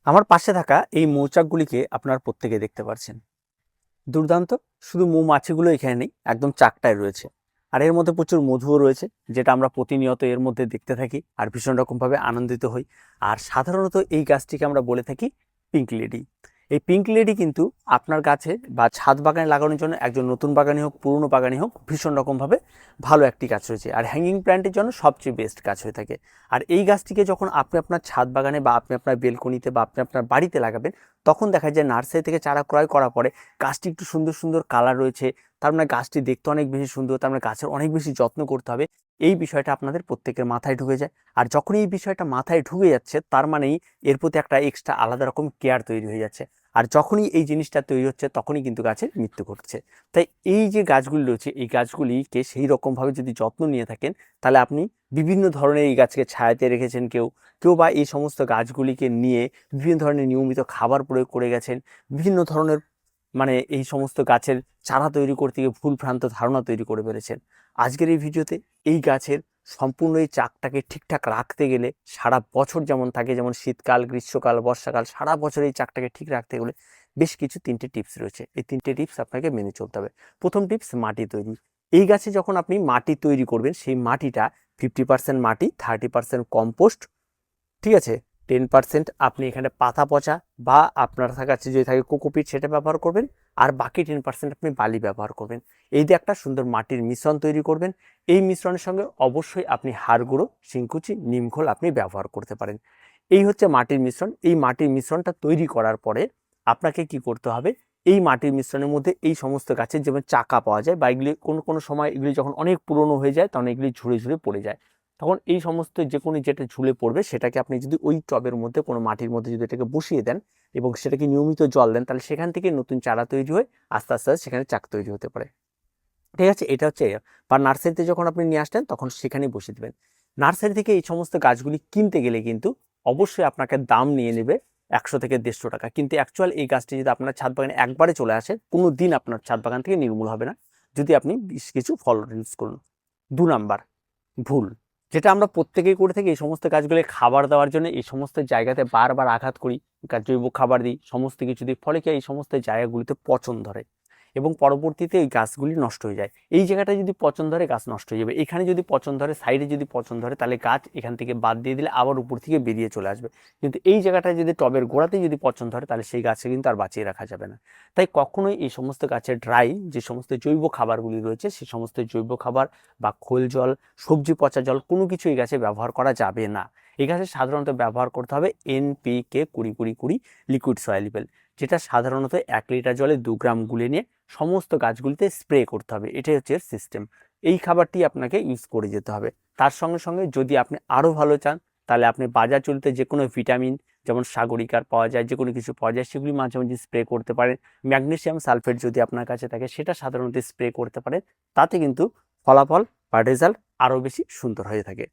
আমার পাশে থাকা এই মৌচাকগুলিকে আপনারা প্রত্যেকে দেখতে পাচ্ছেন। দুর্দান্ত! শুধু মৌমাছিগুলো এখানে নেই, একদম চাকটায় রয়েছে। আর এর মধ্যে প্রচুর মধুও রয়েছে, যেটা আমরা প্রতিনিয়ত এর মধ্যে দেখতে থাকি আর ভীষণ রকমভাবে আনন্দিত হই। আর সাধারণত এই গাছটিকে আমরা বলে থাকি পিঙ্ক লেডি। এই পিঙ্ক লেডি কিন্তু আপনার গাছে বা ছাদ বাগানে লাগানোর জন্য, একজন নতুন বাগানি হোক পুরনো বাগানি হোক, ভীষণ রকমভাবে ভালো একটি গাছ রয়েছে। আর হ্যাঙ্গিং প্ল্যান্টের জন্য সবচেয়ে বেস্ট গাছ হয়ে থাকে। আর এই গাছটিকে যখন আপনি আপনার ছাদ বাগানে বা আপনি আপনার বেলকনিতে বা আপনি আপনার বাড়িতে লাগাবেন, তখন দেখা যায় নার্সারি থেকে চারা ক্রয় করার পরে গাছটি একটু সুন্দর সুন্দর কালার রয়েছে, তার মানে গাছটি দেখতে অনেক বেশি সুন্দর, তার মানে গাছের অনেক বেশি যত্ন করতে হবে, এই বিষয়টা আপনাদের প্রত্যেকের মাথায় ঢুকে যায়। আর যখন এই বিষয়টা মাথায় ঢুকে যাচ্ছে, তার মানেই এর প্রতি একটা এক্সট্রা আলাদা রকম কেয়ার তৈরি হয়ে যাচ্ছে। আর যখনই এই জিনিসটা তৈরি হচ্ছে, তখনই কিন্তু গাছের মৃত্যু ঘটছে। তাই এই যে গাছগুলি রয়েছে, এই গাছগুলিকে সেই রকমভাবে যদি যত্ন নিয়ে থাকেন, তাহলে আপনি বিভিন্ন ধরনের এই গাছকে ছায়াতে রেখেছেন, কেউ কেউ বা এই সমস্ত গাছগুলিকে নিয়ে বিভিন্ন ধরনের নিয়মিত খাবার প্রয়োগ করে গেছেন, বিভিন্ন ধরনের মানে এই সমস্ত গাছের চারা তৈরি করতে গিয়ে ভুল ভ্রান্ত ধারণা তৈরি করে ফেলেছেন। আজকের এই ভিডিওতে এই গাছের সম্পূর্ণ এই চাকটাকে ঠিকঠাক রাখতে গেলে, সারা বছর যেমন থাকে, যেমন শীতকাল, গ্রীষ্মকাল, বর্ষাকাল, সারা বছর এই চাকটাকে ঠিক রাখতে গেলে বেশ কিছু 3টে টিপস রয়েছে। এই 3টে টিপস আপনাকে মেনে চলতে হবে। প্রথম টিপস, মাটি তৈরি। এই গাছে যখন আপনি মাটি তৈরি করবেন, সেই মাটিটা 50% মাটি, 30% কম্পোস্ট, ঠিক আছে, 10% আপনি এখানে পাতা পচা বা আপনার কাছে যদি থাকে কোকোপিট, সেটা ব্যবহার করবেন। আর বাকি 10% আপনি বালি ব্যবহার করবেন। এই দিয়ে একটা সুন্দর মাটির মিশ্রণ তৈরি করবেন। এই মিশ্রণের সঙ্গে অবশ্যই আপনি হাড় গুঁড়ো, শিংকুচি, নিমখোল আপনি ব্যবহার করতে পারেন। এই হচ্ছে মাটির মিশ্রণ। এই মাটির মিশ্রণটা তৈরি করার পরে আপনাকে কি করতে হবে, এই মাটির মিশ্রণের মধ্যে এই সমস্ত গাছের যেমন চাকা পাওয়া যায়, বা এগুলি কোনো কোনো সময় এগুলি যখন অনেক পুরনো হয়ে যায়, তখন এগুলি ঝুড়ে ঝুড়ে পড়ে যায়। তখন এই সমস্ত যে কোনো যেটা ঝুলে পড়বে, সেটাকে আপনি যদি ওই টবের মধ্যে কোনো মাটির মধ্যে যদি এটাকে বসিয়ে দেন এবং সেটাকে নিয়মিত জল দেন, তাহলে সেখান থেকে নতুন চারা তৈরি হয়, আস্তে আস্তে সেখানে চাক তৈরি হতে পারে। ঠিক আছে, এটা হচ্ছে। বা নার্সারিতে যখন আপনি নিয়ে আসলেন, তখন সেখানেই বসিয়ে দেবেন। নার্সারি থেকে এই সমস্ত গাছগুলি কিনতে গেলে কিন্তু অবশ্যই আপনাকে দাম নিয়ে নেবে 100 থেকে 150 টাকা। কিন্তু অ্যাকচুয়াল এই গাছটি যদি আপনার ছাদ বাগানে একবারে চলে আসে, কোনো দিন আপনার ছাদ বাগান থেকে নির্মূল হবে না, যদি আপনি বেশ কিছু ফল ইউজ করুন। 2 নাম্বার ভুল, যেটা আমরা প্রত্যেকেই করে থাকি, এই সমস্ত গাছগুলি খাবার দেওয়ার জন্য এই সমস্ত জায়গাতে বারবার আঘাত করি, জৈব খাবার দিই, সমস্ত কিছু দিই, ফলে কি এই সমস্ত জায়গাগুলিতে পচন ধরে এবং পরবর্তীতে এই গাছগুলি নষ্ট হয়ে যায়। এই জায়গাটা যদি পচন ধরে, গাছ নষ্ট হয়ে যাবে। এখানে যদি পচন ধরে, সাইডে যদি পচন ধরে, তাহলে গাছ এখান থেকে বাদ দিয়ে দিলে আবার উপর থেকে বেরিয়ে চলে আসবে। কিন্তু এই জায়গাটায় যদি টবের গোড়াতে যদি পচন ধরে, তাহলে সেই গাছে কিন্তু আর বাঁচিয়ে রাখা যাবে না। তাই কখনোই এই সমস্ত গাছের ড্রাই যে সমস্ত জৈব খাবারগুলি রয়েছে, সেই সমস্ত জৈব খাবার বা খোল জল, সবজি পচা জল, কোনো কিছু এই গাছে ব্যবহার করা যাবে না। এই গাছে সাধারণত ব্যবহার করতে হবে NPK 20-20-20 লিকুইড সয়েলেবল, যেটা সাধারণত 1 লিটার জলে 2 গ্রাম গুলে নিয়ে সমস্ত গাছগুলিতে স্প্রে করতে হবে। এটাই হচ্ছে সিস্টেম। এই খাবারটি আপনাকে ইউজ করে যেতে হবে। তার সঙ্গে সঙ্গে যদি আপনি আরও ভালো চান, তাহলে আপনি বাজার চলতে যে কোনো ভিটামিন, যেমন সাগরিকার পাওয়া যায়, যে কোনো কিছু পাওয়া যায়, সেগুলি মাঝে মাঝে স্প্রে করতে পারেন। ম্যাগনেসিয়াম সালফেট যদি আপনার কাছে থাকে, সেটা সাধারণত স্প্রে করতে পারেন। তাতে কিন্তু ফলাফল বা রেজাল্ট আরও বেশি সুন্দর হয়ে থাকে।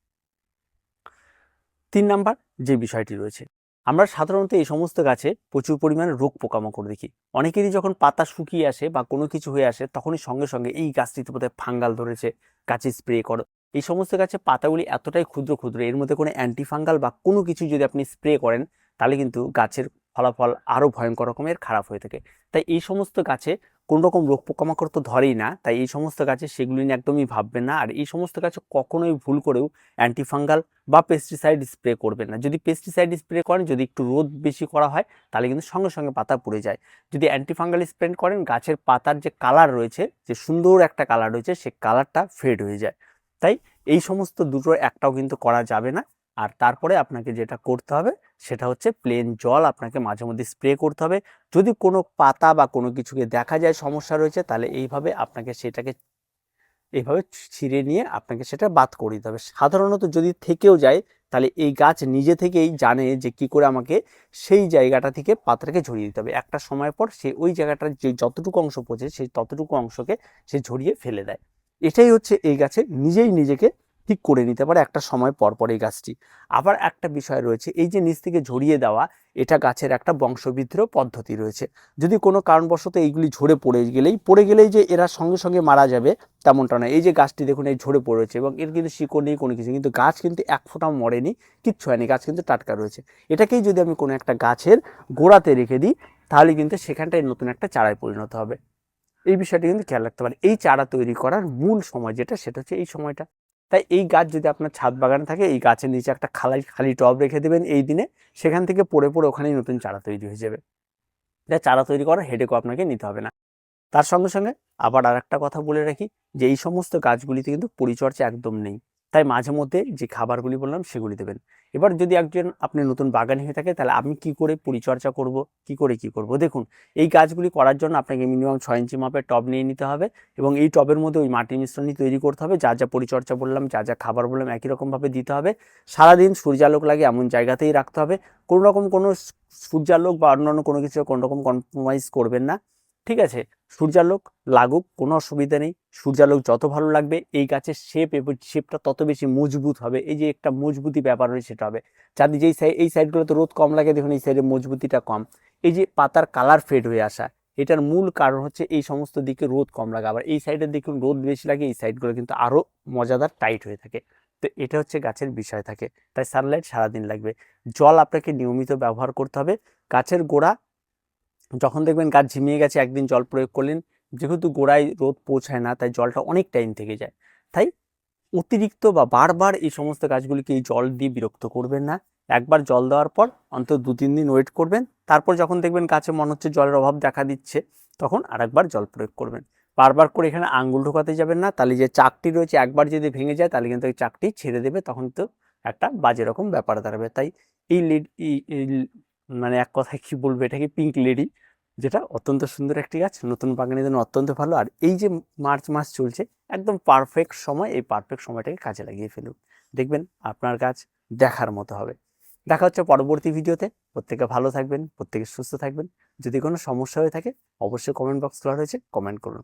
3 নাম্বার যে বিষয়টি রয়েছে, আমরা সাধারণত এই সমস্ত গাছে প্রচুর পরিমাণে রোগ পোকামাকড় দেখি। অনেকেরই যখন পাতা শুকিয়ে আসে বা কোনো কিছু হয়ে আসে, তখনই সঙ্গে সঙ্গে এই গাছটিতে বোধহয় ফাঙ্গাল ধরেছে, গাছে স্প্রে করো। এই সমস্ত গাছে পাতাগুলি এতটাই ক্ষুদ্র ক্ষুদ্র, এর মধ্যে কোনো অ্যান্টিফাঙ্গাল বা কোনো কিছু যদি আপনি স্প্রে করেন, তাহলে কিন্তু গাছের ফলাফল আরও ভয়ঙ্কর রকমের খারাপ হয়ে থাকে। তাই এই সমস্ত গাছে কোনো রকম রোগ পোকামাকড় তো ধরেই না, তাই এই সমস্ত গাছে সেগুলি নিয়ে একদমই ভাববেন না। আর এই সমস্ত গাছে কখনোই ভুল করেও অ্যান্টিফাঙ্গাল বা পেস্টিসাইড স্প্রে করবেন না। যদি পেস্টিসাইড স্প্রে করেন, যদি একটু রোদ বেশি করা হয়, তাহলে কিন্তু সঙ্গে সঙ্গে পাতা পুড়ে যায়। যদি অ্যান্টিফাঙ্গাল স্প্রে করেন, গাছের পাতার যে কালার রয়েছে, যে সুন্দর একটা কালার রয়েছে, সেই কালারটা ফেড হয়ে যায়। তাই এই সমস্ত দুটোর একটাও কিন্তু করা যাবে না। আর তারপরে আপনাকে যেটা করতে হবে, সেটা হচ্ছে প্লেন জল আপনাকে মাঝে মধ্যে স্প্রে করতে হবে। যদি কোনো পাতা বা কোনো কিছুকে দেখা যায় সমস্যা রয়েছে, তাহলে এইভাবে আপনাকে সেটাকে এইভাবে ছিঁড়ে নিয়ে আপনাকে সেটা বাদ করে দিতে হবে। সাধারণত যদি থেকেও যায়, তাহলে এই গাছ নিজে থেকেই জানে যে কি করে আমাকে সেই জায়গাটা থেকে পাতাটাকে ঝরিয়ে দিতে হবে। একটা সময় পর সে ওই জায়গাটার যে যতটুকু অংশ পচে, সেই ততটুকু অংশকে সে ঝরিয়ে ফেলে দেয়। এটাই হচ্ছে এই গাছে নিজেই নিজেকে ঠিক করে নিতে পারে একটা সময় পর পর এই গাছটি। আবার একটা বিষয় রয়েছে, এই যে নিচ থেকে ঝরিয়ে দেওয়া, এটা গাছের একটা বংশবৃদ্ধিরও পদ্ধতি রয়েছে। যদি কোনো কারণবশত এইগুলি ঝরে পড়ে গেলেই যে এরা সঙ্গে সঙ্গে মারা যাবে তেমনটা নয়। এই যে গাছটি দেখুন, এই ঝরে পড়েছে এবং এর কিন্তু শিকড় নেই কোনো কিছু, কিন্তু গাছ কিন্তু এক ফোঁটাও মরেনি, কিচ্ছু হয়নি, গাছ কিন্তু টাটকা রয়েছে। এটাকেই যদি আমি কোনো একটা গাছের গোড়াতে রেখে দিই তাহলে কিন্তু সেখানটায় নতুন একটা চারায় পরিণত হবে। এই বিষয়টি কিন্তু খেয়াল রাখতে পারে। এই চারা তৈরি করার মূল সময় যেটা, সেটা হচ্ছে এই সময়টা। তাই এই গাছ যদি আপনার ছাদ বাগানে থাকে, এই গাছের নিচে একটা খালি টব রেখে দেবেন এই দিনে, সেখান থেকে পড়ে ওখানেই নতুন চারা তৈরি হয়ে যাবে। এটা চারা তৈরি করার হেডেকও আপনাকে নিতে হবে না। তার সঙ্গে সঙ্গে আবার আর একটা কথা বলে রাখি, যে এই সমস্ত গাছগুলিতে কিন্তু পরিচর্যা একদম নেই। তাই মাঝে মধ্যে যে খাবারগুলি বললাম সেগুলি দেবেন। এবার যদি একজন আপনি নতুন বাগানি হয়ে থাকে, তাহলে আমি কি করে পরিচর্যা করব, কি করব, দেখুন এই গাছগুলি করার জন্য আপনাকে মিনিমাম 6 ইঞ্চি মাপের টব নিয়ে নিতে হবে এবং এই টবের মধ্যে ওই মাটির মিশ্রণই তৈরি করতে হবে। যা যা পরিচর্যা বললাম, যা যা খাবার বললাম, একই রকমভাবে দিতে হবে। সারাদিন সূর্যালোক লাগে এমন জায়গাতেই রাখতে হবে। কোনো সূর্যালোক বা অন্যান্য কোনো কিছু কোনো রকম কম্প্রোমাইজ করবেন না, ঠিক আছে? সূর্যালোক লাগুক, কোনো অসুবিধা নেই। সূর্যালোক যত ভালো লাগবে এই গাছের শেপটা তত বেশি মজবুত হবে। এই যে একটা মজবুতি ব্যাপার রয়েছে সেটা হবে। চাঁদি যেই এই সাইডগুলোতে রোদ কম লাগে, দেখুন এই সাইডে মজবুতিটা কম। এই যে পাতার কালার ফেড হয়ে আসা, এটার মূল কারণ হচ্ছে এই সমস্ত দিকে রোদ কম লাগে। আবার এই সাইডের দেখুন রোদ বেশি লাগে, এই সাইডগুলো কিন্তু আরো মজাদার টাইট হয়ে থাকে। তো এটা হচ্ছে গাছের বিষয় থাকে। তাই সানলাইট সারাদিন লাগবে। জল আপনাকে নিয়মিত ব্যবহার করতে হবে। গাছের গোড়া যখন দেখবেন গাছ ঝিমিয়ে গেছে, একদিন জল প্রয়োগ করলেন, যেহেতু গোড়ায় রোদ পৌঁছায় না, তাই জলটা অনেক টাইম থেকে যায়। তাই অতিরিক্ত বা বারবার এই সমস্ত গাছগুলিকে এই জল দিয়ে বিরক্ত করবেন না। একবার জল দেওয়ার পর অন্তত 2-3 দিন ওয়েট করবেন। তারপর যখন দেখবেন গাছে মনে হচ্ছে জলের অভাব দেখা দিচ্ছে, তখন আরেকবার জল প্রয়োগ করবেন। বারবার করে এখানে আঙ্গুল ঢোকাতে যাবেন না, তাহলে যে চাকটি রয়েছে একবার যদি ভেঙে যায় তাহলে কিন্তু ওই চাকটি ছেড়ে দেবে, তখন তো একটা বাজে রকম ব্যাপার দাঁড়াবে। তাই এই মানে এক কথায় কি বলবো, এটাকে পিঙ্ক লেডি, যেটা অত্যন্ত সুন্দর একটি গাছ, নতুন বাগানের জন্য অত্যন্ত ভালো। আর এই যে মার্চ মাস চলছে, একদম পারফেক্ট সময়, এই পারফেক্ট সময়টাকে কাজে লাগিয়ে ফেলুন, দেখবেন আপনার গাছ দেখার মতো হবে। দেখা হচ্ছে পরবর্তী ভিডিওতে। প্রত্যেকে ভালো থাকবেন, প্রত্যেকে সুস্থ থাকবেন। যদি কোনো সমস্যা হয়ে থাকে অবশ্যই কমেন্ট বক্স খোলা রয়েছে, কমেন্ট করুন।